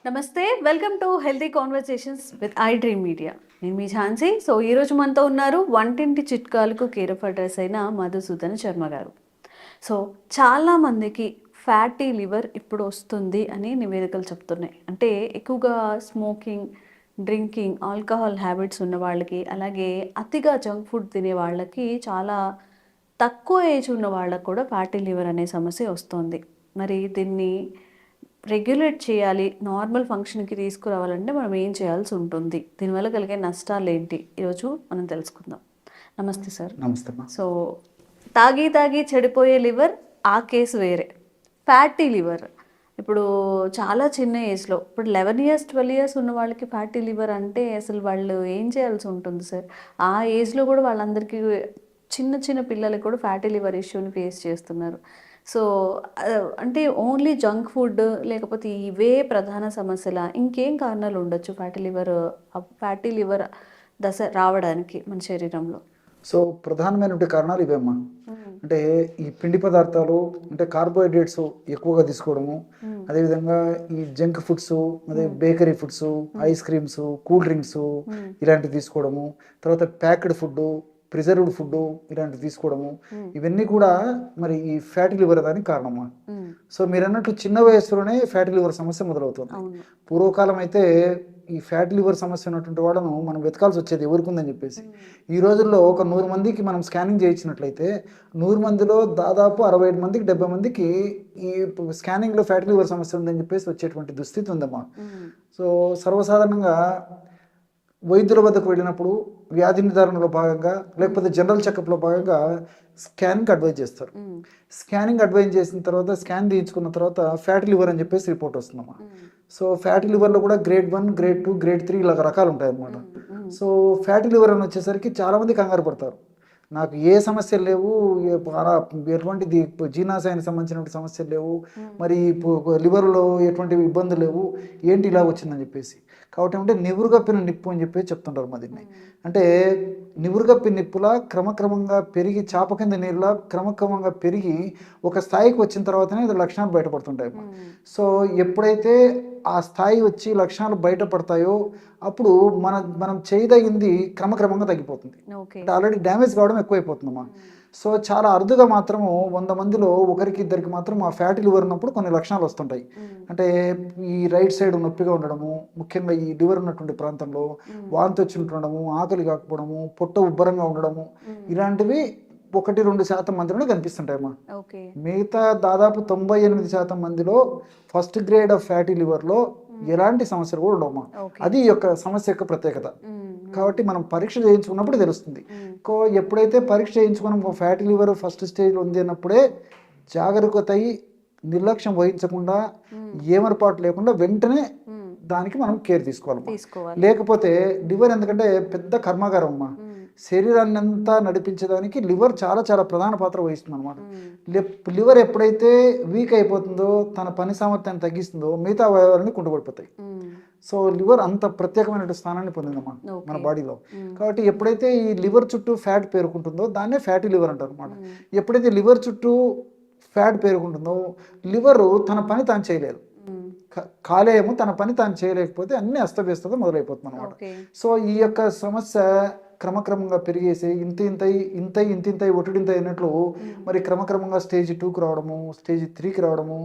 నమస్తే, welcome to healthy conversations with I dream media. నేను మీ Jhansi. So ఈరోజు మనతో ఉన్నారు వంటింటి చిట్కాలకు కేర్ ఆఫ్ అడ్రస్ అయిన మధుసూదన్ శర్మ గారు. సో చాలామందికి ఫ్యాటీ లివర్ ఇప్పుడు వస్తుంది అని నివేదికలు చెప్తున్నాయి. అంటే ఎక్కువగా స్మోకింగ్, డ్రింకింగ్, ఆల్కహాల్ హ్యాబిట్స్ ఉన్న వాళ్ళకి, అలాగే అతిగా జంక్ ఫుడ్ తినే వాళ్ళకి, చాలా తక్కువ ఏజ్ ఉన్న వాళ్ళకు కూడా ఫ్యాటీ లివర్ అనే సమస్య వస్తుంది. మరి దీన్ని రెగ్యులేట్ చేయాలి, నార్మల్ ఫంక్షన్కి తీసుకురావాలంటే మనం ఏం చేయాల్సి ఉంటుంది, దీనివల్ల కలిగే నష్టాలు ఏంటి, ఈరోజు మనం తెలుసుకుందాం. నమస్తే సార్. నమస్తే. సో తాగి తాగి చెడిపోయే లివర్ ఆ కేసు వేరే. ఫ్యాటీ లివర్ ఇప్పుడు చాలా చిన్న ఏజ్లో, ఇప్పుడు 11 ఇయర్స్ 12 ఇయర్స్ ఉన్న వాళ్ళకి ఫ్యాటీ లివర్ అంటే అసలు వాళ్ళు ఏం చేయాల్సి ఉంటుంది సార్? ఆ ఏజ్లో కూడా వాళ్ళందరికీ, చిన్న చిన్న పిల్లలకి కూడా ఫ్యాటీ లివర్ ఇష్యూని ఫేస్ చేస్తున్నారు. సో అంటే ఓన్లీ జంక్ ఫుడ్, లేకపోతే ఇవే ప్రధాన సమస్యల, ఇంకేం కారణాలు ఉండొచ్చు ఫ్యాటీ లివర్ దశ రావడానికి మన శరీరంలో? సో ప్రధానమైనటువంటి కారణాలు ఇవేమ్మా. అంటే ఈ పిండి పదార్థాలు, అంటే కార్బోహైడ్రేట్స్ ఎక్కువగా తీసుకోవడము, అదేవిధంగా ఈ జంక్ ఫుడ్స్, అదే bakery foods, ice creams, cool drinks ఇలాంటివి తీసుకోవడము, తర్వాత ప్యాక్డ్ ఫుడ్, ప్రిజర్వ్డ్ ఫుడ్ ఇలాంటివి తీసుకోవడము, ఇవన్నీ కూడా మరి ఈ ఫ్యాటీ లివర్ దానికి కారణమా. సో మీరు అన్నట్టు చిన్న వయసులోనే ఫ్యాటీ లివర్ సమస్య మొదలవుతుంది. పూర్వకాలం అయితే ఈ ఫ్యాటీ లివర్ సమస్య ఉన్నటువంటి వాళ్ళను మనం వెతకాల్సి వచ్చేది ఎవరికి ఉందని చెప్పేసి. ఈ రోజుల్లో ఒక 100 మందికి మనం స్కానింగ్ చేయించినట్లయితే 100 మందిలో దాదాపు 65 మందికి 70 మందికి ఈ స్కానింగ్లో ఫ్యాటీ లివర్ సమస్య ఉందని చెప్పేసి వచ్చేటువంటి దుస్థితి ఉందమ్మా. సో సర్వసాధారణంగా వైద్యుల వద్దకు వెళ్ళినప్పుడు వ్యాధి నిర్ధారణలో భాగంగా, లేకపోతే జనరల్ చెకప్లో భాగంగా స్కానింగ్ అడ్వైజ్ చేస్తారు. స్కానింగ్ అడ్వైజ్ చేసిన తర్వాత, స్కాన్ తీయించుకున్న తర్వాత ఫ్యాటీ లివర్ అని చెప్పేసి రిపోర్ట్ వస్తుందమ్మా. సో ఫ్యాటీ లివర్లో కూడా గ్రేడ్ 1, గ్రేడ్ 2, గ్రేడ్ 3 ఇలా రకాలు ఉంటాయి అన్నమాట. సో ఫ్యాటీ లివర్ అని వచ్చేసరికి చాలామంది కంగారు పడతారు. నాకు ఏ సమస్యలు లేవు, ఎటువంటిది జీర్ణాశయానికి సంబంధించిన సమస్యలు లేవు, మరి లివర్లో ఎటువంటి ఇబ్బందులు లేవు, ఏంటి ఇలా వచ్చిందని చెప్పేసి. కాబట్టి అంటే నివురుగప్పిన నిప్పు అని చెప్పేసి చెప్తుంటారు మా దీన్ని. అంటే నివురుగప్పి నిప్పులా క్రమక్రమంగా పెరిగి, చాప కింద నీరులా క్రమక్రమంగా పెరిగి ఒక స్థాయికి వచ్చిన తర్వాతనే లక్షణాలు బయటపడుతుంటాయి. సో ఎప్పుడైతే ఆ స్థాయి వచ్చి లక్షణాలు బయటపడతాయో అప్పుడు మనం చేయదగింది క్రమక్రమంగా తగ్గిపోతుంది. అంటే ఆల్రెడీ డ్యామేజ్ కావడం ఎక్కువైపోతుందమ్మా. సో చాలా అరుదుగా మాత్రము 100 మందిలో ఒకరికి ఇద్దరికి మాత్రం ఆ ఫ్యాటీ లివర్ ఉన్నప్పుడు కొన్ని లక్షణాలు వస్తుంటాయి. అంటే ఈ రైట్ సైడ్ నొప్పిగా ఉండడము, ముఖ్యంగా ఈ లివర్ ఉన్నటువంటి ప్రాంతంలో వాంతి వచ్చినట్టుండడము, ఆకలి కాకపోవడము, పొట్ట ఉబ్బరంగా ఉండడము, ఇలాంటివి 1-2% మందిలోనే కనిపిస్తుంటాయమ్మా. మిగతా దాదాపు 98% మందిలో ఫస్ట్ గ్రేడ్ ఆఫ్ ఫ్యాటీ లివర్లో ఎలాంటి సమస్యలు కూడా ఉండవమ్మా. అది యొక్క సమస్య యొక్క ప్రత్యేకత. కాబట్టి మనం పరీక్ష చేయించుకున్నప్పుడు తెలుస్తుంది. ఎప్పుడైతే పరీక్ష చేయించుకున్నాం ఫ్యాటీ లివర్ ఫస్ట్ స్టేజ్లో ఉంది అన్నప్పుడే జాగరూకత అయి, నిర్లక్ష్యం వహించకుండా, ఏమరపాటు లేకుండా వెంటనే దానికి మనం కేర్ తీసుకోవాలి. లేకపోతే లివర్ ఎందుకంటే పెద్ద కర్మాగారం అమ్మా. శరీరాన్ని అంతా నడిపించడానికి లివర్ చాలా చాలా ప్రధాన పాత్ర వహిస్తుంది అనమాట. లివర్ ఎప్పుడైతే వీక్ అయిపోతుందో, తన పని సామర్థ్యాన్ని తగ్గిస్తుందో, మిగతా అవయవాలన్నీ కుంటుపడిపోతాయి. సో లివర్ అంత ప్రత్యేకమైన స్థానాన్ని పొందిందమ్మా మన బాడీలో. కాబట్టి ఎప్పుడైతే ఈ లివర్ చుట్టూ ఫ్యాట్ పేరుకుంటుందో దాన్నే ఫ్యాటీ లివర్ అంటారు అనమాట. ఎప్పుడైతే లివర్ చుట్టూ ఫ్యాట్ పేరుకుంటుందో లివర్ తన పని తాను చేయలేదు, కాలేయము తన పని తాను చేయలేకపోతే అన్ని అస్తవ్యస్తత మొదలైపోతుంది అనమాట. సో ఈ యొక్క సమస్య క్రమక్రమంగా పెరిగేసి ఇంత ఒటిడింత అయినట్లు మరి క్రమక్రమంగా స్టేజ్ 2కి రావడము, స్టేజ్ 3కి రావడము,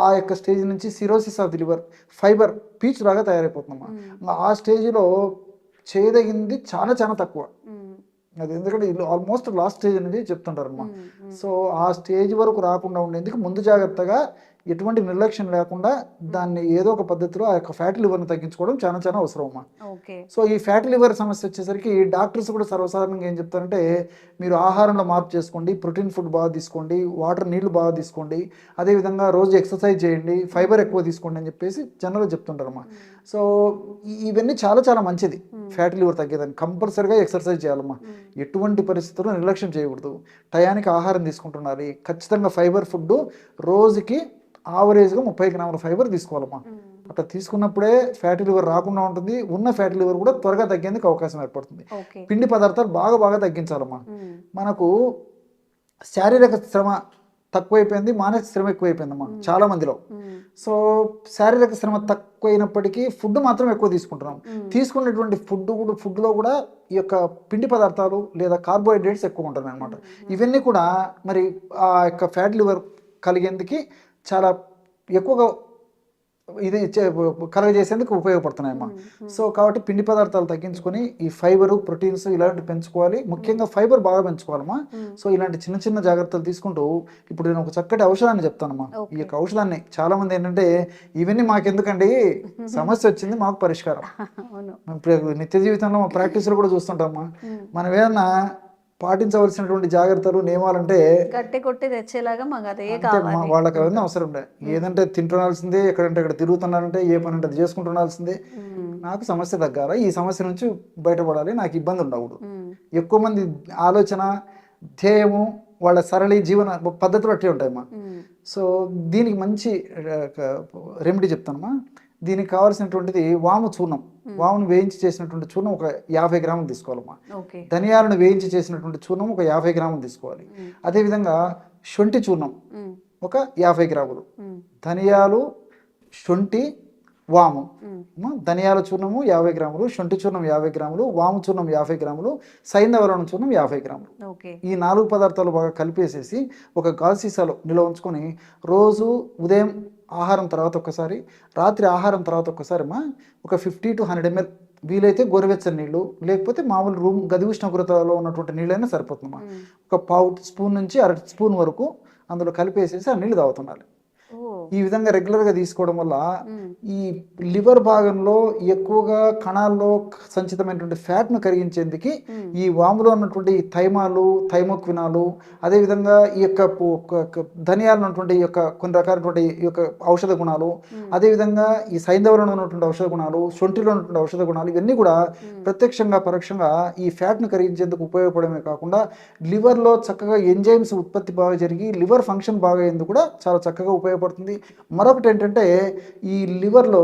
ఆ యొక్క స్టేజ్ నుంచి cirrhosis of the liver, fibre peach లాగా తయారైపోతుందమ్మా. ఆ స్టేజ్లో చేయదగింది చాలా చాలా తక్కువ. అది ఎందుకంటే ఆల్మోస్ట్ లాస్ట్ స్టేజ్ అనేది చెప్తుంటారమ్మా. సో ఆ స్టేజ్ వరకు రాకుండా ఉండేందుకు ముందు జాగ్రత్తగా, ఎటువంటి నిర్లక్ష్యం లేకుండా దాన్ని ఏదో ఒక పద్ధతిలో ఆ యొక్క ఫ్యాటీ లివర్ని తగ్గించుకోవడం చాలా చాలా అవసరం అమ్మా. సో ఈ ఫ్యాటీ లివర్ సమస్య వచ్చేసరికి డాక్టర్స్ కూడా సర్వసాధారణంగా ఏం చెప్తారంటే, మీరు ఆహారంలో మార్పు చేసుకోండి, ప్రోటీన్ ఫుడ్ బాగా తీసుకోండి, నీళ్లు బాగా తీసుకోండి, అదేవిధంగా రోజు ఎక్సర్సైజ్ చేయండి, ఫైబర్ ఎక్కువ తీసుకోండి అని చెప్పేసి జనరల్గా చెప్తుంటారమ్మా. సో ఇవన్నీ చాలా చాలా మంచిది. ఫ్యాటీ లివర్ తగ్గేదాన్ని కంపల్సరీగా ఎక్సర్సైజ్ చేయాలమ్మా. ఎటువంటి పరిస్థితుల్లో నిర్లక్ష్యం చేయకూడదు. టయానికి ఆహారం తీసుకుంటున్నారు, ఖచ్చితంగా ఫైబర్ ఫుడ్ రోజుకి ఆవరేజ్గా 30 గ్రాముల ఫైబర్ తీసుకోవాలమ్మా. అట్లా తీసుకున్నప్పుడే ఫ్యాటీ లివర్ రాకుండా ఉంటుంది. ఉన్న ఫ్యాటీ లివర్ కూడా త్వరగా తగ్గేందుకు అవకాశం ఏర్పడుతుంది. పిండి పదార్థాలు బాగా తగ్గించాలమ్మా. మనకు శారీరక శ్రమ తక్కువైపోయింది, మానసిక శ్రమ ఎక్కువైపోయిందమ్మా చాలా మందిలో. సో శారీరక శ్రమ తక్కువైనప్పటికీ ఫుడ్ మాత్రం ఎక్కువ తీసుకుంటున్నాం. తీసుకున్నటువంటి ఫుడ్లో కూడా ఈ యొక్క పిండి పదార్థాలు లేదా కార్బోహైడ్రేట్స్ ఎక్కువ ఉంటున్నాయి అనమాట. ఇవన్నీ కూడా మరి ఆ యొక్క ఫ్యాట్ లివర్ కలిగేందుకు చాలా ఎక్కువగా ఇది కలగజేసేందుకు ఉపయోగపడుతున్నాయమ్మా. సో కాబట్టి పిండి పదార్థాలు తగ్గించుకొని ఈ ఫైబరు, ప్రోటీన్స్ ఇలాంటివి పెంచుకోవాలి. ముఖ్యంగా ఫైబర్ బాగా పెంచుకోవాలమ్మా. సో ఇలాంటి చిన్న చిన్న జాగ్రత్తలు తీసుకుంటూ ఇప్పుడు నేను ఒక చక్కటి ఔషధాన్ని చెప్తానమ్మా. ఈ యొక్క ఔషధాన్ని చాలా మంది ఏంటంటే ఇవన్నీ మాకెందుకండి, సమస్య వచ్చింది మాకు పరిష్కారం. నిత్య జీవితంలో మా ప్రాక్టీస్లో కూడా చూస్తుంటామమ్మా. మనం ఏదన్నా పాటించవలసినటువంటి జాగ్రత్తలు నియమాలంటే గట్టి కొట్టి తెచ్చేలాగా మాకు అదే వాళ్ళకి అవన్నీ అవసరం ఉండే. ఏదంటే తింటున్నాల్సిందే, ఎక్కడంటే ఇక్కడ తిరుగుతున్నారంటే ఏ పని అంటే అది చేసుకుంటున్నాల్సిందే. నాకు సమస్య తగ్గాల, ఈ సమస్య నుంచి బయటపడాలి, నాకు ఇబ్బంది ఉండకూడదు. ఎక్కువ మంది ఆలోచన, ధ్యేయము, వాళ్ళ సరళి జీవన పద్ధతులు అట్టే ఉంటాయమ్మా. సో దీనికి మంచి రెమెడీ చెప్తానమ్మా. దీనికి కావాల్సినటువంటిది వాము చూర్ణం. వామును వేయించి చేసినటువంటి చూర్ణం ఒక 50 గ్రాములు తీసుకోవాలమ్మా. ధనియాలను వేయించి చేసినటువంటి చూర్ణం ఒక 50 గ్రాములు తీసుకోవాలి. అదేవిధంగా శొంఠి చూర్ణం ఒక 50 గ్రాములు. ధనియాలు, శొంఠి, వాము. ధనియాల చూర్ణము 50 గ్రాములు, శొంఠి చూర్ణం 50 గ్రాములు, వాము చూర్ణం 50 గ్రాములు, సైంధవరం చూర్ణం 50 గ్రాములు. ఈ 4 పదార్థాలు బాగా కలిపేసేసి ఒక గాజు సీసాలో నిల్వ ఉంచుకొని రోజు ఉదయం ఆహారం తర్వాత ఒక్కసారి, రాత్రి ఆహారం తర్వాత ఒక్కసారి ఒక 50 to 100 ml, వీలైతే గోరువెచ్చని నీళ్ళు, లేకపోతే మామూలు గది ఉష్ణోగ్రతలో ఉన్నటువంటి నీళ్ళైనా సరిపోతుందమ్మా. ఒక పావు స్పూన్ నుంచి 1/2 స్పూన్ వరకు అందులో కలిపేసేసి ఆ నీళ్ళు తాగుతుండాలి. ఈ విధంగా రెగ్యులర్గా తీసుకోవడం వల్ల ఈ లివర్ భాగంలో ఎక్కువగా కణాల్లో సంచితమైనటువంటి ఫ్యాట్ను కరిగించేందుకు ఈ వాములో ఉన్నటువంటి థైమాలు, థైమోక్వినాలు, అదేవిధంగా ఈ యొక్క ధనియాలు ఉన్నటువంటి ఈ యొక్క కొన్ని రకాలైనటువంటి ఈ యొక్క ఔషధ గుణాలు, అదేవిధంగా ఈ సైంధవరంలో ఉన్నటువంటి ఔషధ గుణాలు, శొంఠిలో ఉన్నటువంటి ఔషధ గుణాలు, ఇవన్నీ కూడా ప్రత్యక్షంగా పరోక్షంగా ఈ ఫ్యాట్ను కరిగించేందుకు ఉపయోగపడమే కాకుండా లివర్లో చక్కగా ఎంజైమ్స్ ఉత్పత్తి బాగా జరిగి లివర్ ఫంక్షన్ బాగా అయ్యేందుకు కూడా చాలా చక్కగా ఉపయోగపడుతుంది. మరొకటి ఏంటంటే ఈ లివర్లో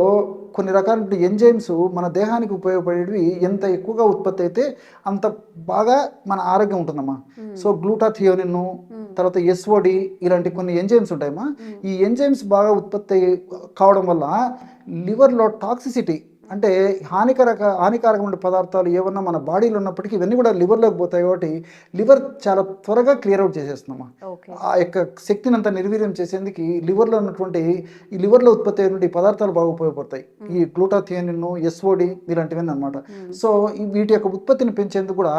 కొన్ని రకాల ఎంజైమ్స్ మన దేహానికి ఉపయోగపడేవి ఎంత ఎక్కువగా ఉత్పత్తి అయితే అంత బాగా మన ఆరోగ్యం ఉంటుందమ్మా. సో గ్లూటాథియోనిన్, తర్వాత ఎస్ఓడి, ఇలాంటి కొన్ని ఎంజైమ్స్ ఉంటాయమ్మా. ఈ ఎంజైమ్స్ బాగా ఉత్పత్తి కావడం వల్ల లివర్లో టాక్సిసిటీ అంటే హానికారకమైన పదార్థాలు ఏమన్నా మన బాడీలో ఉన్నప్పటికీ ఇవన్నీ కూడా లివర్లోకి పోతాయి. కాబట్టి లివర్ చాలా త్వరగా క్లియర్ అవుట్ చేసేస్తున్నామా. ఆ యొక్క శక్తిని అంతా నిర్వీర్యం చేసేందుకు లివర్లో ఉన్నటువంటి ఈ లివర్లో ఉత్పత్తి అయినటువంటి పదార్థాలు బాగా ఉపయోగపడతాయి. ఈ గ్లూటాథియోనిన్, ఎస్ఓడి ఇలాంటివన్నీ అనమాట. సో వీటి యొక్క ఉత్పత్తిని పెంచేందుకు కూడా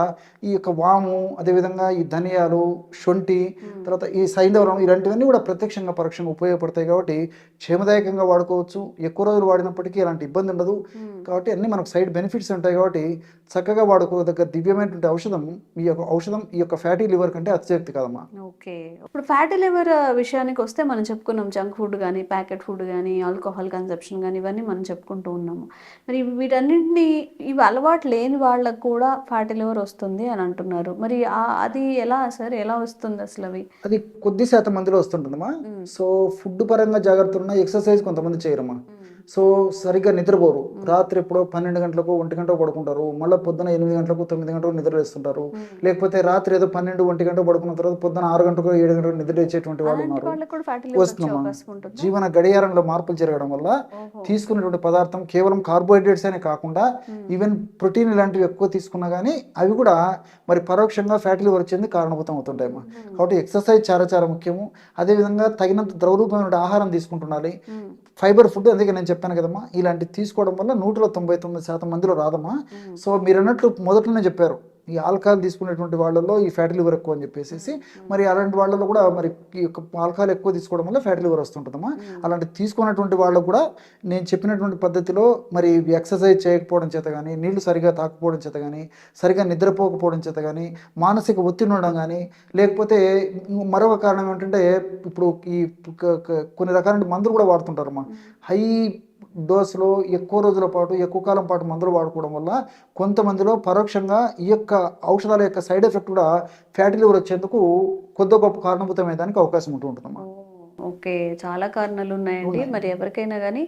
ఈ యొక్క వాము, అదేవిధంగా ఈ ధనియాలు, శొంఠి, తర్వాత ఈ సైంధవరం ఇలాంటివన్నీ కూడా ప్రత్యక్షంగా పరోక్షంగా ఉపయోగపడతాయి. కాబట్టి క్షేమదాయకంగా వాడుకోవచ్చు. ఎక్కువ రోజులు వాడినప్పటికీ ఎలాంటి ఇబ్బంది ఉండదు. కాబట్టి అన్ని మనకు సైడ్ బెనిఫిట్స్ ఉంటాయి. కాబట్టి చక్కగా వాడుకోదగ్గ దివ్యమైనటువంటి ఔషధం ఈ యొక్క ఫ్యాటీ లివర్ కంటే అతిశక్తి కాదమ్మా. ఓకే, ఇప్పుడు ఫ్యాటీ లివర్ విషయానికి వస్తే మనం చెప్పుకున్నాం జంక్ ఫుడ్ కానీ, ప్యాకెట్ ఫుడ్ కానీ, ఆల్కహాల్ కన్సెప్షన్ కానీ ఇవన్నీ మనం చెప్పుకుంటూ ఉన్నాము. మరి వీటన్నింటినీ ఇవి అలవాటు లేని వాళ్ళకు కూడా ఫ్యాటీ లివర్ వస్తుంది అని అంటున్నారు. మరి అది ఎలా సార్, ఎలా వస్తుంది అసలు? అది కొద్ది శాతం మందిలో వస్తుంటుందమ్మా. సో ఫుడ్ పరంగా జాగ్రత్తలు ఉన్న ఎక్సర్సైజ్ కొంతమంది చేయరమ్మా. సో సరిగ్గా నిద్రపోరు. రాత్రి ఎప్పుడో 12 గంటలకు 1 గంటకు పడుకుంటారు. మళ్ళీ పొద్దున 8 గంటలకు 9 గంటలకు నిద్ర వేస్తుంటారు. లేకపోతే రాత్రి ఏదో 12, 1 గంటకు పడుకున్న తర్వాత పొద్దున 6 గంటలకు 7 గంటలకు నిద్ర వేసేటువంటి వాళ్ళు ఉన్నారు. వస్తున్నామా. జీవన గడియారంలో మార్పులు జరగడం వల్ల తీసుకునేటువంటి పదార్థం కేవలం కార్బోహైడ్రేట్స్ అనే కాకుండా ఈవెన్ ప్రోటీన్ ఇలాంటివి ఎక్కువ తీసుకున్నా కానీ అవి కూడా మరి పరోక్షంగా ఫ్యాటీ లివర్ వచ్చేందుకు కారణభూతం అవుతుంటాయమ్మా. కాబట్టి ఎక్సర్సైజ్ చాలా చాలా ముఖ్యము. అదేవిధంగా తగినంత ద్రవరూపమైన ఆహారం తీసుకుంటుండాలి. ఫైబర్ ఫుడ్, అందుకే నేను చెప్పాను కదమ్మా, ఇలాంటి తీసుకోవడం వల్ల 199% మందిలో రాదమ్మా. సో మీరు అన్నట్లు మొదట్లోనే చెప్పారు, ఈ ఆల్కహాల్ తీసుకునేటువంటి వాళ్ళలో ఈ ఫ్యాటీ లివర్ ఎక్కువ అని చెప్పేసి, మరి అలాంటి వాళ్ళలో కూడా మరి ఈ యొక్క ఆల్కహాల్ ఎక్కువ తీసుకోవడం వల్ల ఫ్యాటీ లివర్ వస్తుంటుందమ్మా. అలాంటి తీసుకున్నటువంటి వాళ్ళకు కూడా నేను చెప్పినటువంటి పద్ధతిలో మరి ఎక్సర్సైజ్ చేయకపోవడం చేత కానీ, నీళ్లు సరిగా తాకపోవడం చేత కానీ, సరిగా నిద్రపోకపోవడం చేత కానీ, మానసిక ఒత్తిడి ఉండడం కానీ, లేకపోతే మరొక కారణం ఏంటంటే ఇప్పుడు ఈ కొన్ని రకాల మందులు కూడా వాడుతుంటారమ్మా. హై డోస్లో ఎక్కువ రోజుల పాటు, ఎక్కువ కాలం పాటు మందులు వాడుకోవడం వల్ల కొంతమందిలో పరోక్షంగా ఈ యొక్క ఔషధాల యొక్క సైడ్ ఎఫెక్ట్ కూడా ఫ్యాటీ లివర్ వచ్చేందుకు కొద్ది గొప్ప కారణభూతమయ్యేదానికి అవకాశం ఉంటుందమ్మా. ఓకే, చాలా కారణాలు ఉన్నాయండి. మరి ఎవరికైనా కానీ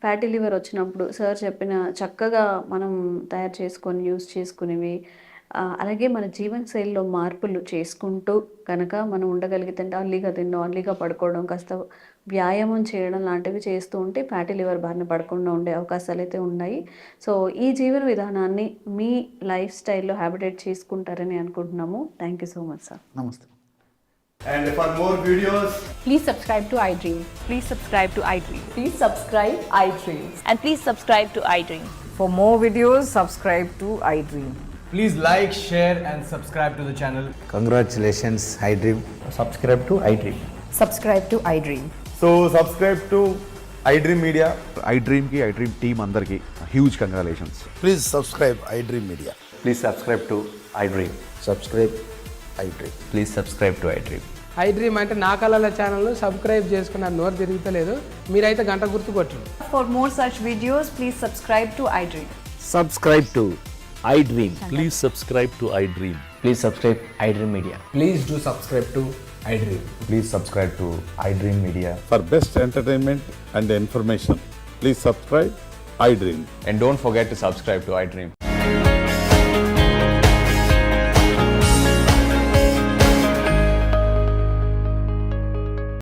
ఫ్యాటీ లివర్ వచ్చినప్పుడు సార్ చెప్పిన చక్కగా మనం తయారు చేసుకొని యూస్ చేసుకునేవి అలాగే మన జీవన శైలిలో మార్పులు చేసుకుంటూ కనుక మనం ఉండగలిగితే అర్లీగా తినడం, అర్లీగా పడుకోవడం, కాస్త వ్యాయామం చేయడం లాంటివి చేస్తూ ఉంటే ఫ్యాటీ లివర్ బారిన పడకుండా ఉండే అవకాశాలు అయితే ఉన్నాయి. సో ఈ జీవన విధానాన్ని మీ లైఫ్ స్టైల్లో హ్యాబిటేట్ చేసుకుంటారని అనుకుంటున్నాము. Thank you so much sir. నమస్తే. And for more videos, Please subscribe to iDream. Please subscribe to iDream. Please subscribe iDream. And please subscribe to iDream. For more videos, subscribe to iDream. please like, share, and subscribe to the channel. Congratulations, iDream. subscribe to iDream. Subscribe to iDream. So subscribe to iDream Media. iDream team అందరికి huge congratulations. Please subscribe iDream Media. Please subscribe to iDream. Subscribe iDream. Please subscribe to iDream. iDream అంటే నా కళల ఛానల్ను subscribe చేసుకున్న నోరు తిరుగుతలేదు, మీరైతే గంట గుర్తు కొట్టండి. For more such videos, please subscribe to iDream. Subscribe to iDream. Please subscribe to iDream. Please subscribe iDream Media. Please do subscribe to iDream. Please subscribe to iDream Media. For best entertainment and information, please subscribe iDream. And don't forget to subscribe to iDream.